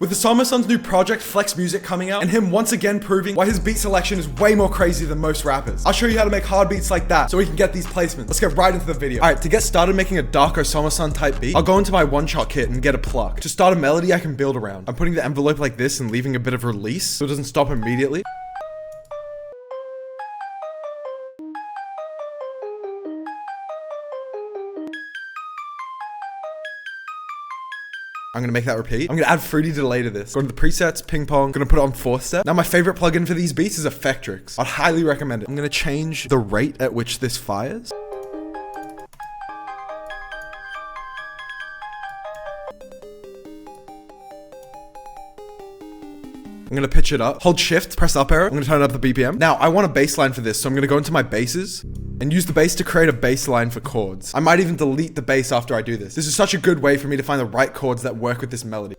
With Osamason's new project Flex Music coming out, and him once again proving why his beat selection is way more crazy than most rappers. I'll show you how to make hard beats like that so we can get these placements. Let's get right into the video. Alright, to get started making a dark Osamason type beat, I'll go into my one-shot kit and get a pluck. To start a melody I can build around. I'm putting the envelope like this and leaving a bit of release so it doesn't stop immediately. I'm gonna make that repeat. I'm gonna add fruity delay to this. Go to the presets, ping pong, gonna put it on 4th step. Now my favorite plugin for these beats is Effectrix. I'd highly recommend it. I'm gonna change the rate at which this fires. I'm gonna pitch it up, hold shift, press up arrow. I'm gonna turn up the BPM. Now I want a bass line for this, so I'm gonna go into my basses and use the bass to create a bass line for chords. I might even delete the bass after I do this. This is such a good way for me to find the right chords that work with this melody.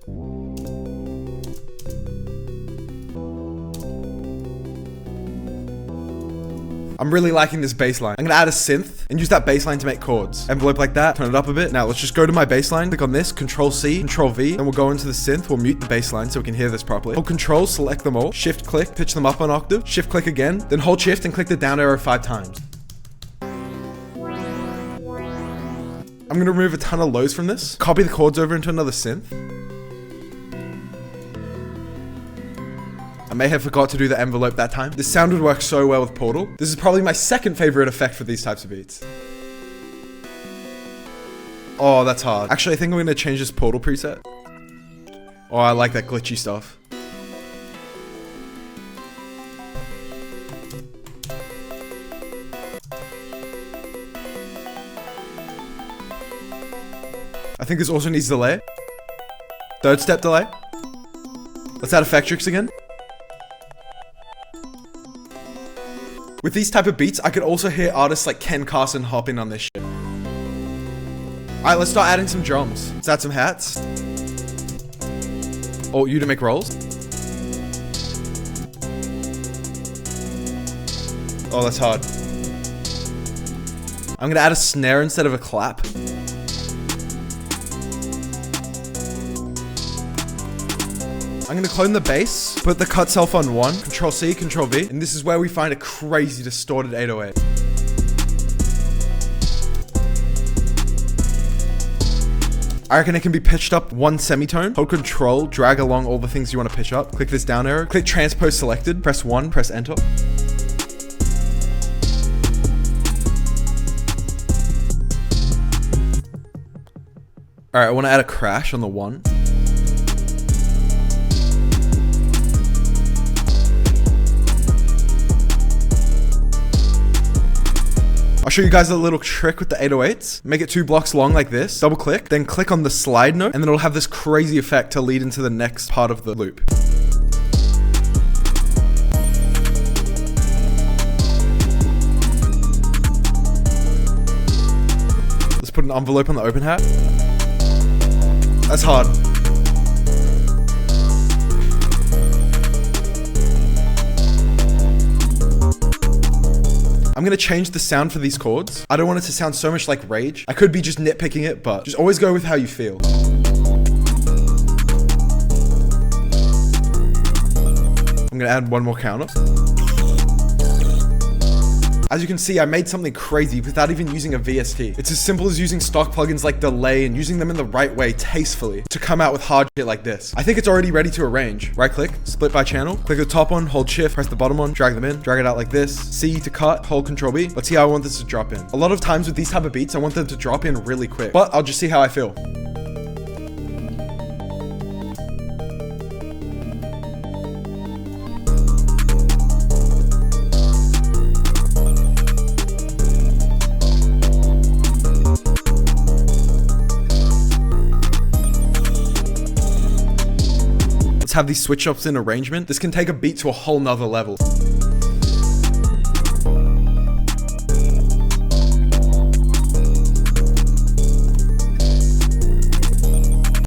I'm really liking this bass line. I'm gonna add a synth and use that bass line to make chords. Envelope like that, turn it up a bit. Now let's just go to my bass line, click on this, Control C, Control V, then we'll go into the synth, we'll mute the bass line so we can hear this properly. Hold Control, select them all, Shift click, pitch them up an octave, Shift click again, then hold Shift and click the down arrow 5 times. I'm gonna remove a ton of lows from this, copy the chords over into another synth. I may have forgot to do the envelope that time. This sound would work so well with Portal. This is probably my second favorite effect for these types of beats. Oh, that's hard. Actually, I think I'm gonna change this Portal preset. Oh, I like that glitchy stuff. I think this also needs delay. 3rd step delay. Let's add Effectrix again. With these type of beats, I could also hear artists like Ken Carson hopping on this shit. Alright, let's start adding some drums. Let's add some hats. Or you to make rolls. Oh, that's hard. I'm gonna add a snare instead of a clap. I'm gonna clone the bass, put the cut self on 1, Control C, Control V, and this is where we find a crazy distorted 808. I reckon it can be pitched up 1 semitone. Hold Control, drag along all the things you want to pitch up. Click this down arrow, click transpose selected, press 1, press enter. Alright, I want to add a crash on the 1. I'll show you guys a little trick with the 808s. Make it 2 blocks long like this, double click, then click on the slide note, and then it'll have this crazy effect to lead into the next part of the loop. Let's put an envelope on the open hat. That's hard. I'm gonna change the sound for these chords. I don't want it to sound so much like Rage. I could be just nitpicking it, but just always go with how you feel. I'm gonna add 1 more counter. As you can see, I made something crazy without even using a VST. It's as simple as using stock plugins like Delay and using them in the right way, tastefully, to come out with hard shit like this. I think it's already ready to arrange. Right click, split by channel, click the top one, hold shift, press the bottom one, drag them in, drag it out like this, C to cut, hold Control B. Let's see how I want this to drop in. A lot of times with these type of beats, I want them to drop in really quick, but I'll just see how I feel. Have these switch ups in arrangement. This can take a beat to a whole nother level.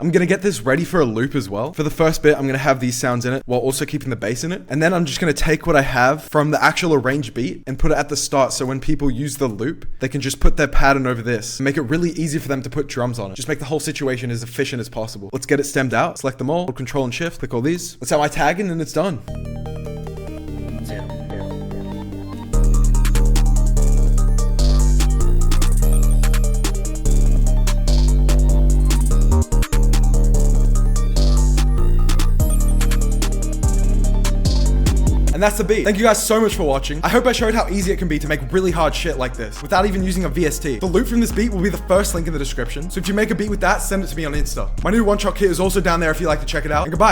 I'm gonna get this ready for a loop as well. For the first bit, I'm gonna have these sounds in it while also keeping the bass in it. And then I'm just gonna take what I have from the actual arranged beat and put it at the start, so when people use the loop, they can just put their pattern over this and make it really easy for them to put drums on it. Just make the whole situation as efficient as possible. Let's get it stemmed out. Select them all, hold Control and Shift, click all these. That's how I tag in and it's done. And that's the beat. Thank you guys so much for watching. I hope I showed how easy it can be to make really hard shit like this without even using a VST. The loop from this beat will be the first link in the description. So if you make a beat with that, send it to me on Insta. My new one-shot kit is also down there if you'd like to check it out. And goodbye.